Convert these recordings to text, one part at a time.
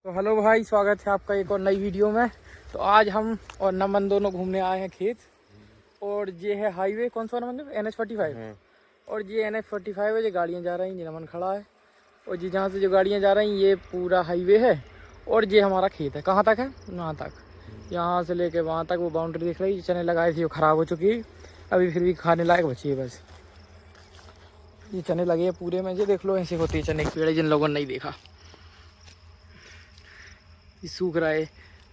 तो हेलो भाई, स्वागत है आपका एक और नई वीडियो में। तो आज हम और नमन दोनों घूमने आए हैं खेत। और ये है हाईवे, कौन सा नमन, NH45। और ये NH45 है, ये गाड़ियाँ जा रही हैं, ये नमन खड़ा है। और जी जहाँ से जो गाड़ियाँ जा रही हैं ये पूरा हाईवे है। और ये हमारा खेत है, कहाँ तक है, वहाँ तक, यहाँ से लेके वहाँ तक वो बाउंड्री दिख रही है। चने लगाए थे, वो ख़राब हो चुकी है, अभी फिर भी खाने लायक बची है बस। ये चने लगे हैं पूरे में, ये देख लो ऐसे होती है चने के पेड़, जिन लोगों ने नहीं देखा। ये सूख रहा है,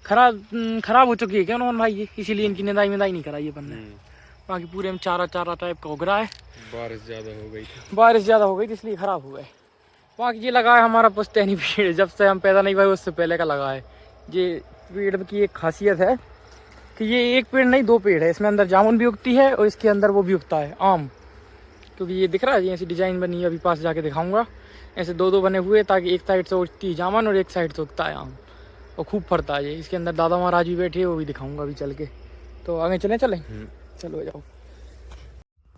खराब हो चुकी है क्या नमन भाई, ये इसीलिए इनकी निदाई नहीं कराई है अपन ने। बाकी पूरे में चारा टाइप का उग रहा है। बारिश ज़्यादा हो गई थी इसलिए ख़राब हो गए। बाकी ये लगा है हमारा पुश्तैनी पेड़, जब से हम पैदा नहीं हुए उससे पहले का लगा है। ये पेड़ की एक खासियत है कि ये एक पेड़ नहीं, दो पेड़ है। इसमें अंदर जामुन भी उगती है और इसके अंदर वो भी उगता है आम। क्योंकि ये दिख रहा है, ये ऐसी डिज़ाइन बनी है, अभी पास जाके दिखाऊंगा। ऐसे दो बने हुए, ताकि एक साइड से उगती है जामुन और एक साइड से उगता है आम, और खूब फरता है ये। इसके अंदर दादा महाराज भी बैठे हैं, वो भी दिखाऊंगा अभी चल के। तो आगे चलें चलो जाओ।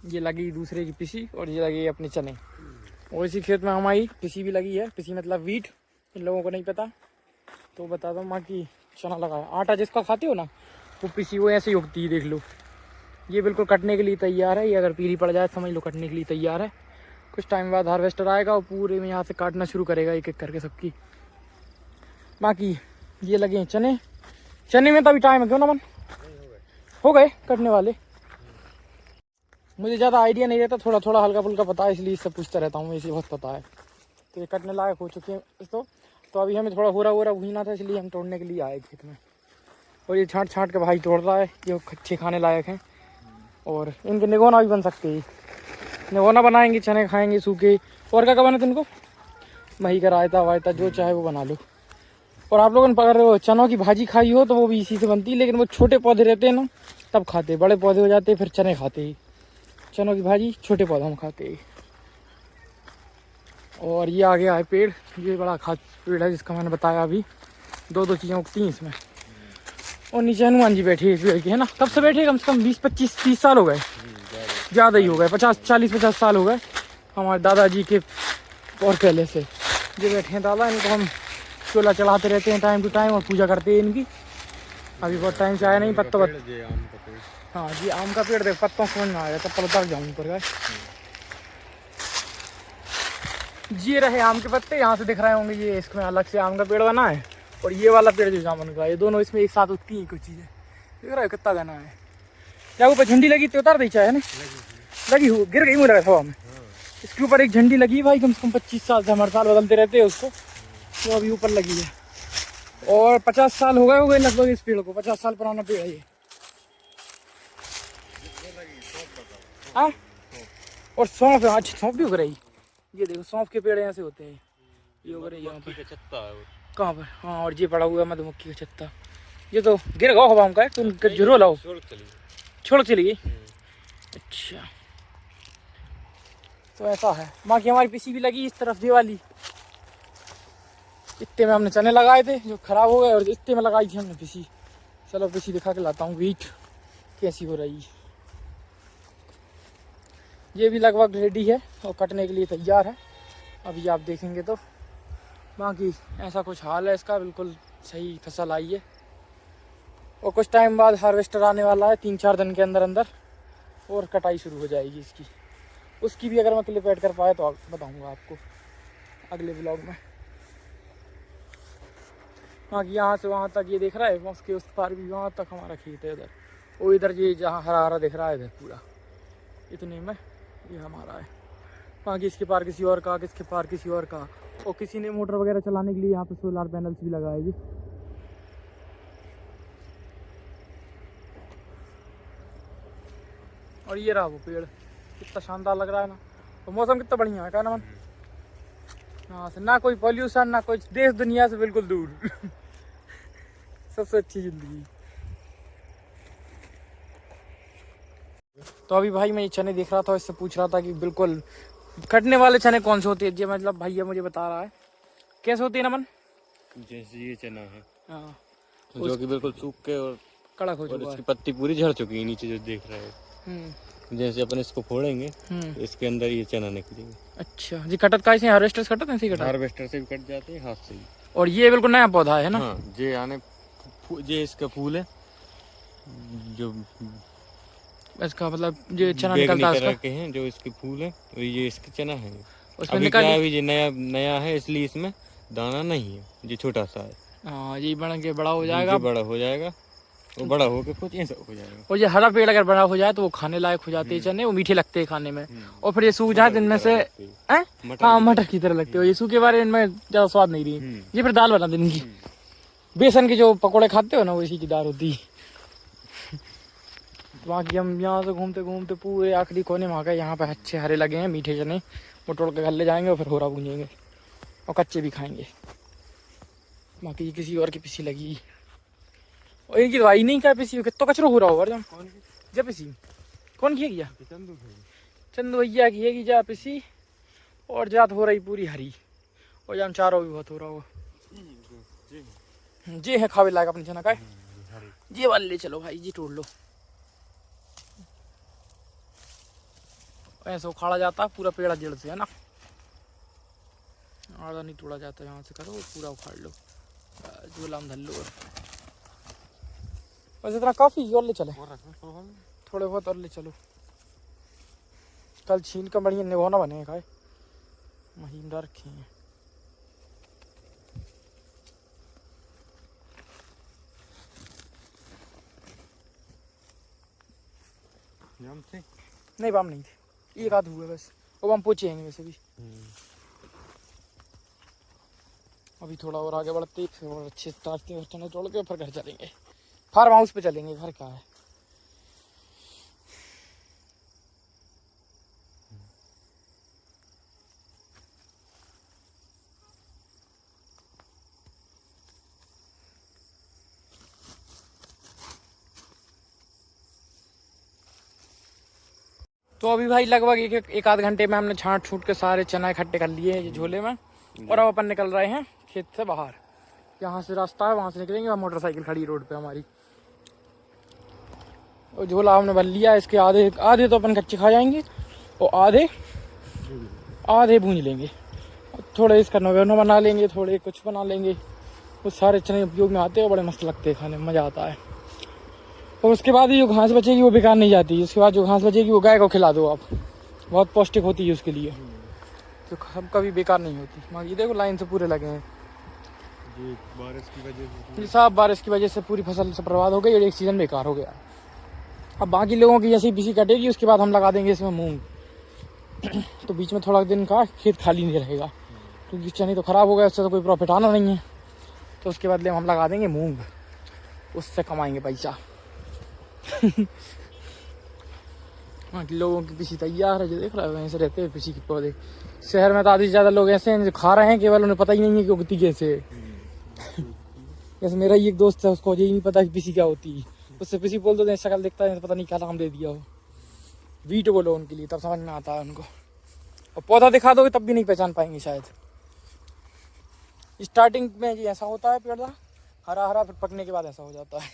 ये लगी दूसरे की पिसी और ये लगी अपने चने। और इसी खेत में हमारी पिसी भी लगी है। पिसी मतलब वीट, इन लोगों को नहीं पता तो बता दो। माँ की चना लगा है, आटा जिसका खाते हो ना, वो पिसी वो ऐसे ही उगती है, देख लो। ये बिल्कुल कटने के लिए तैयार है। ये अगर पीली पड़ जाए समझ लो कटने के लिए तैयार है। कुछ टाइम बाद हार्वेस्टर आएगा और पूरे में यहाँ से काटना शुरू करेगा, एक एक करके सबकी। बाकी ये लगे हैं चने में तो अभी टाइम है, क्यों ना मन हो गए कटने वाले। मुझे ज़्यादा आइडिया नहीं रहता, थोड़ा थोड़ा हल्का फुल्का पता है, इसलिए इससे पूछता रहता हूँ। इसे बहुत पता है। तो ये कटने लायक हो चुके हैं तो अभी हमें थोड़ा हो रहा भूजना था, इसलिए हम तोड़ने के लिए आए खेत में। और ये छाँट के भाई तोड़ रहा है, ये अच्छे खाने लायक हैं। और इनके निगोना भी बन सकते हैं, निगोना बनाएंगे, चने खाएंगे सूखे। और क्या बना तुमको, मही का रायता वायता जो चाहे वो बना लो। और आप लोगों ने अगर चनों की भाजी खाई हो तो वो भी इसी से बनती है, लेकिन वो छोटे पौधे रहते हैं ना तब खाते, बड़े पौधे हो जाते फिर चने खाते ही। चनों की भाजी छोटे पौधों में खाते ही। और ये आ गया है पेड़, ये बड़ा खास पेड़ है जिसका मैंने बताया अभी। दो चीज़ें उगती हैं इसमें। और नीचे हनुमान जी बैठे इस पेड़ के, है ना। कब से बैठे, कम से कम 20-25-30 साल हो गए, ज़्यादा ही हो गए, 40-50 साल हो गए हमारे दादाजी के और पहले से। ये बैठे हैं दादा, इनको हम चूल्हा चढ़ाते रहते हैं टाइम टू टाइम और पूजा करते हैं इनकी। अभी बहुत टाइम से आया नहीं पत्ता। हाँ जी, आम का पेड़ देख, पत्तों समझ में आ गया, तब उतर जाऊँ ऊपर गए। ये रहे आम के पत्ते, यहाँ से दिख रहे होंगे। ये इसमें अलग से आम का पेड़ बना है। और ये वाला पेड़ जो जामुन का, ये दोनों इसमें एक साथ उगती हैं कुछ चीज़ें। दिख रहा है कितना घना है। क्या ऊपर झंडी लगी तो उतार दी चाहे ना, लगी हो, गिर गई मुझे हवा में। इसके ऊपर एक झंडी लगी भाई, कम से कम 25 साल से, हर साल बदलते रहते हैं उसको। तो अभी ऊपर लगी है। और 50 साल हो गए लगभग इस पेड़ को, 50 साल पुराना पेड़ है ये। हाँ, और सौंफ, अच्छा सौंफ भी उग रही। ये देखो सौंफ के पेड़ ऐसे होते हैं, ये उग रही है यहाँ पर। कहाँ पर, हाँ। और ये पड़ा हुआ है मधुमक्खी का छत्ता। ये तो गिर गया हवा का, तुम जरूर लाओ, छोड़ चली गई। अच्छा, तो ऐसा है। बाकी हमारी पीसी भी लगी इस तरफ, ये वाली। इतने में हमने चने लगाए थे जो खराब हो गए, और इतने में लगाई थी हमने पीसी। चलो पीसी दिखा के लाता हूँ वीट कैसी हो रही। ये भी लगभग रेडी है और कटने के लिए तैयार है, अभी आप देखेंगे तो। बाकी ऐसा कुछ हाल है इसका, बिल्कुल सही फसल आई है। और कुछ टाइम बाद हार्वेस्टर आने वाला है, 3-4 दिन के अंदर अंदर, और कटाई शुरू हो जाएगी इसकी। उसकी भी अगर मैं क्लिप ऐड कर पाया तो बताऊँगा आपको अगले ब्लॉग में। बाकी यहाँ से वहाँ तक ये दिख रहा है, उसके उस पार भी वहाँ तक हमारा खेत है उधर। वो इधर ये जहाँ हरा हरा दिख रहा है इधर पूरा, इतने में ये हमारा है। बाकी इसके पार किसी और का, किसके पार किसी और का। और किसी ने मोटर वगैरह चलाने के लिए यहाँ पे सोलर पैनल्स भी लगाए जी। और ये रहा वो पेड़, कितना शानदार लग रहा है ना। और मौसम कितना बढ़िया है, क्या ना मन। हाँ से ना कोई पॉल्यूशन, ना कोई, देश दुनिया से बिल्कुल दूर। सबसे अच्छी जिंदगी। तो अभी भाई मैं ये चने देख रहा था, इससे पूछ रहा था कि बिल्कुल कटने वाले चने कौन से होते हैं। ये मतलब भैया मुझे बता रहा है कैसे होते हैं नमन। जैसे ये चना है, हाँ, जो कि बिल्कुल सूख के और कड़क हो चुका है, इसकी पत्ती पूरी झड़ चुकी है नीचे जो देख रहे हैं। जैसे अपन इसको फोड़ेंगे तो इसके अंदर ये चना निकलेंगे। अच्छा जी, कटत का हार्वेस्टर से कटत, ऐसे ही कटत? हार्वेस्टर से भी कट जाते हैं, हाथ से भी। और ये बिल्कुल नया पौधा है ना? हाँ, ये इसका फूल है जो इसका मतलब जो चना निकलता है उसका हैं, जो इसके फूल है ये इसका चना है। उसमें अभी क्या है, अभी ये नया है इसलिए इसमें दाना नहीं है, ये छोटा सा है। हाँ, ये बड़ा हो जाएगा, बड़ा हो जाएगा, वो बड़ा होकर कुछ ऐसा हो जाएगा। और ये हरा पेड़ अगर बड़ा हो जाए तो वो खाने लायक हो जाते हैं चने, वो मीठे लगते हैं खाने में। और फिर ये सूख जाए तो इनमें से हाँ मटर की तरह लगते हो। ये सूखे बारे इनमें ज्यादा स्वाद नहीं रही। ये फिर दाल बना देने की, बेसन के जो पकौड़े खाते हो ना, वो इसी की दाल होती है। बाकी हम यहाँ से घूमते घूमते पूरे आखिरी कोने में आ गए। यहाँ पे अच्छे हरे लगे हैं मीठे चने, वो तोड़ के घर ले जाएंगे और फिर होरा भूंजेंगे और कच्चे भी खाएंगे। बाकी किसी और की पीसी लगी, और इनकी दवाई नहीं क्या पीसी, कितना कचरा हो रहा होगा जब पीसी कौन किया चंदू भैया की है जा पीसी, और जात हो रही पूरी हरी, और जहाँ चारों भी बहुत हो रहा होगा। जी है खावे लायक अपनी चना का, ये वाले ले चलो भाई जी, तोड़ लो। ऐसे उखाड़ा जाता है पूरा पेड़ जड़ से, है ना, आधा नहीं तोड़ा जाता। यहाँ से करो पूरा उखाड़ लो, झोलाम धल लो। बस इतना काफी, और ले चले थोड़े बहुत और ले चलो। कल छीन का बढ़िया निभौना बने खाए, महीन डाल रखे हैं। नहीं बाम नहीं थे, एक आध हुए बस, वो हम पूछे हैं वैसे भी। अभी थोड़ा और आगे बढ़ते और अच्छे ताकते चने तोड़ के फिर घर चलेंगे, फार्म हाउस पे चलेंगे। घर क्या है, तो अभी भाई लगभग एक आध घंटे में हमने छांट छूट के सारे चना इकट्ठे कर लिए हैं झोले में, और अब अपन निकल रहे हैं खेत से बाहर। यहाँ से रास्ता है, वहाँ से निकलेंगे, और मोटरसाइकिल खड़ी रोड पे हमारी, और झोला हमने भर लिया। इसके आधे तो अपन कच्चे खा जाएंगे, और आधे भूंज लेंगे, थोड़े इसका नवेनो बना लेंगे, थोड़े कुछ बना लेंगे। वो सारे चने उपयोग में आते हैं, बड़े मस्त लगते हैं खाने में, मज़ा आता है। और उसके बाद जो घास बचेगी वो बेकार नहीं जाती, उसके बाद जो घास बचेगी वो गाय को खिला दो आप, बहुत पौष्टिक होती है उसके लिए, तो हम कभी बेकार नहीं होती। बाकी देखो लाइन से पूरे लगे हैं, बारिश की वजह से सब बारिश की वजह से पूरी फसल से बर्बाद हो गई, और एक सीजन बेकार हो गया। अब बाकी लोगों की जैसी बीसी कटेगी, उसके बाद हम लगा देंगे इसमें मूंग। तो बीच में थोड़ा दिन का खेत खाली नहीं रहेगा, क्योंकि चने तो खराब हो गया, उससे तो कोई प्रॉफिट आना नहीं है। तो उसके बदले हम लगा देंगे मूंग, उससे कमाएंगे पैसा। लोगों की पीसी तैयार है, जो देख रहा है, ऐसे रहते हैं पीसी के पौधे। शहर में तो आधी से ज्यादा लोग ऐसे हैं जो खा रहे हैं, केवल उन्हें पता ही नहीं है कि उगती कैसे है। जैसे मेरा ही एक दोस्त है, उसको यही नहीं पता कि पीसी क्या होती है, उससे पीसी बोल दो, शक्ल देखता है, पता नहीं क्या नाम दे दिया हो, वीट बोलो उनके लिए, तब समझ में आता है उनको। और पौधा दिखा दोगे तब भी नहीं पहचान पाएंगे शायद। स्टार्टिंग में जी ऐसा होता है पेड़ हरा हरा, फिर पकने के बाद ऐसा हो जाता है,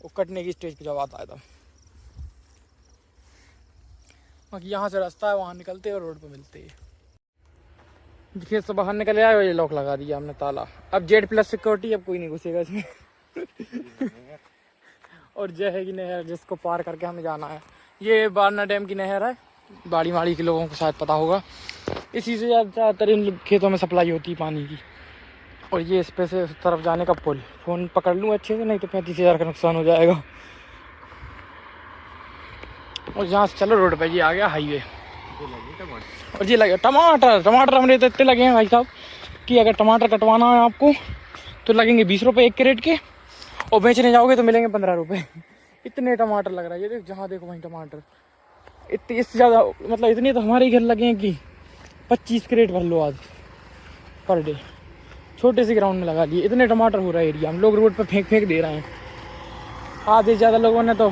वो कटने की स्टेज पे जब आता है तब। बाकी यहाँ से रास्ता है, वहाँ निकलते हैं और रोड पे मिलते हैं। खेत से बाहर निकले आए और ये लॉक लगा दिया हमने ताला। अब Z+ सिक्योरिटी, अब कोई नहीं घुसेगा इसमें। और जय है की नहर, जिसको पार करके हमें जाना है, ये बारना डैम की नहर है, बाड़ी माड़ी के लोगों को शायद पता होगा। इसी से ज़्यादातर इन खेतों में सप्लाई होती है पानी की। और ये इस पे से उस तरफ जाने का पुल, फ़ोन पकड़ लूँ अच्छे से, नहीं तो 35,000 का नुकसान हो जाएगा। और यहाँ से चलो रोड पे, ये आ गया हाईवे। और ये लगे टमाटर हमने तो इतने लगे हैं भाई साहब कि अगर टमाटर कटवाना है आपको तो लगेंगे 20 रुपये 1 कैरेट के, और बेचने जाओगे तो मिलेंगे 15 रुपये। इतने टमाटर लग रहा है, ये देख, जहाँ देखो वहीं टमाटर। इतने, इससे ज़्यादा मतलब इतने तो हमारे घर लगे हैं कि 25 कैरेट भर लो आज पर डे। छोटे से ग्राउंड में लगा लिए, इतने टमाटर हो रहा है एरिया। हम लोग रोड पर फेंक दे रहे हैं। आधे से ज़्यादा लोगों ने तो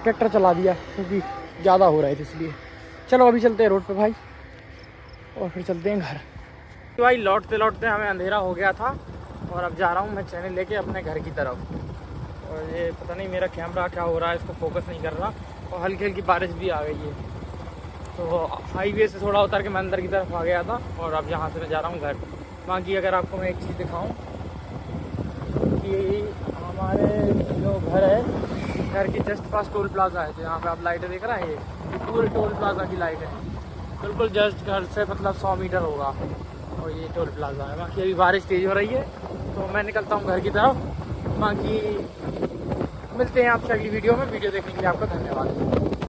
ट्रैक्टर चला दिया, क्योंकि ज़्यादा हो रहा है, इसलिए। चलो अभी चलते हैं रोड पे भाई, और फिर चलते हैं घर। तो भाई लौटते लौटते हमें अंधेरा हो गया था, और अब जा रहा हूँ मैं चैनल लेके अपने घर की तरफ। और ये पता नहीं मेरा कैमरा क्या हो रहा है, इसको फोकस नहीं कर रहा, और हल्की हल्की बारिश भी आ गई है। तो हाईवे से थोड़ा उतर के मैं अंदर की तरफ आ गया था, और अब यहाँ से मैं जा रहा हूँ घर। बाकी अगर आपको मैं एक चीज़ दिखाऊं कि हमारे जो घर है, घर के जस्ट पास टोल प्लाजा है, तो यहाँ पे आप लाइटें देख रहे हैं, ये पूरे टोल प्लाजा की लाइट है, बिल्कुल जस्ट घर से मतलब 100 मीटर होगा और ये टोल प्लाजा है। बाकी अभी बारिश तेज़ हो रही है तो मैं निकलता हूँ घर की तरफ। बाकी मिलते हैं आपसे अगली वीडियो में। वीडियो देखने के लिए आपका धन्यवाद।